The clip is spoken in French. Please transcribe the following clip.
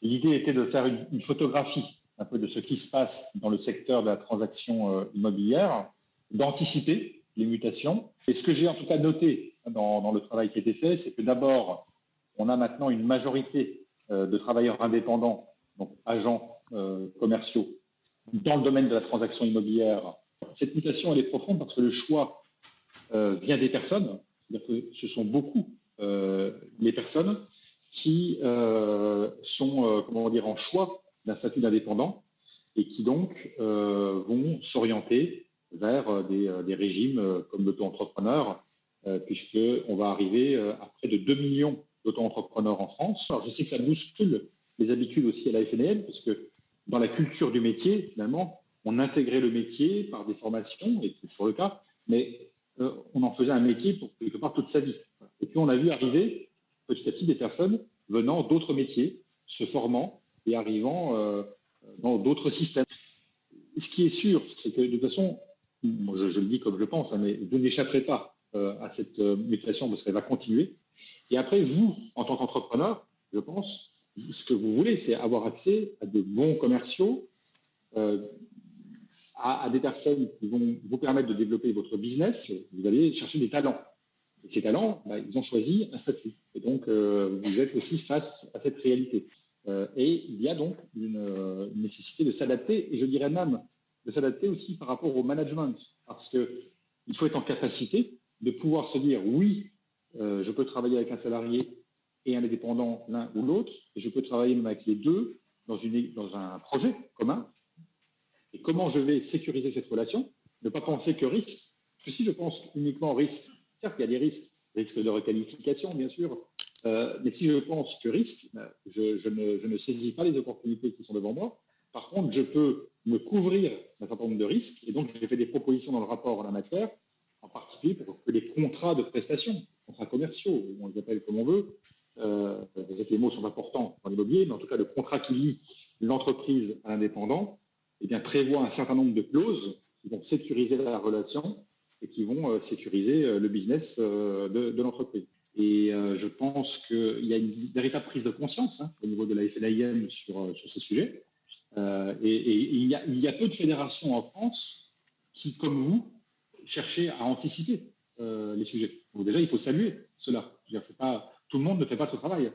L'idée était de faire une photographie un peu de ce qui se passe dans le secteur de la transaction immobilière, d'anticiper les mutations. Et ce que j'ai en tout cas noté dans le travail qui a été fait, c'est que d'abord, on a maintenant une majorité de travailleurs indépendants, donc agents commerciaux, dans le domaine de la transaction immobilière. Cette mutation, elle est profonde parce que le choix vient des personnes, c'est-à-dire que ce sont beaucoup les personnes qui sont en choix d'un statut d'indépendant et qui donc vont s'orienter vers des régimes comme l'auto-entrepreneur, puisqu'on va arriver à près de 2 millions d'auto-entrepreneurs en France. Alors, je sais que ça bouscule les habitudes aussi à la FNL, parce que dans la culture du métier, finalement, on intégrait le métier par des formations, et c'est toujours le cas, mais on en faisait un métier pour quelque part toute sa vie. Et puis on a vu arriver petit à petit des personnes venant d'autres métiers, se formant et arrivant dans d'autres systèmes. Ce qui est sûr, c'est que de toute façon, moi je le dis comme je pense, mais vous n'échapperez pas à cette mutation parce qu'elle va continuer. Et après, vous, en tant qu'entrepreneur, je pense, ce que vous voulez, c'est avoir accès à de bons commerciaux, à des personnes qui vont vous permettre de développer votre business. Vous allez chercher des talents. Et ces talents, ils ont choisi un statut. Et donc, vous êtes aussi face à cette réalité. Et il y a donc une nécessité de s'adapter, et je dirais même de s'adapter aussi par rapport au management, parce qu'il faut être en capacité de pouvoir se dire, oui, je peux travailler avec un salarié et un indépendant, l'un ou l'autre, et je peux travailler même avec les deux dans un projet commun. Et comment je vais sécuriser cette relation? Ne pas penser que risque, parce que si je pense uniquement risque, certes, il y a des risques de requalification, bien sûr, mais si je pense que risque, je ne saisis pas les opportunités qui sont devant moi. Par contre, je peux me couvrir d'un certain nombre de risques, et donc j'ai fait des propositions dans le rapport en la matière, en particulier pour que les contrats de prestation, contrats commerciaux, on les appelle comme on veut, les mots sont importants dans l'immobilier, mais en tout cas le contrat qui lie l'entreprise à l'indépendant, prévoit un certain nombre de clauses qui vont sécuriser la relation et qui vont sécuriser le business de l'entreprise. Et je pense qu'il y a une véritable prise de conscience au niveau de la FNIM sur ces sujets. Et il y a peu de fédérations en France qui, comme vous, cherchaient à anticiper les sujets. Donc déjà, il faut saluer cela. Tout le monde ne fait pas ce travail.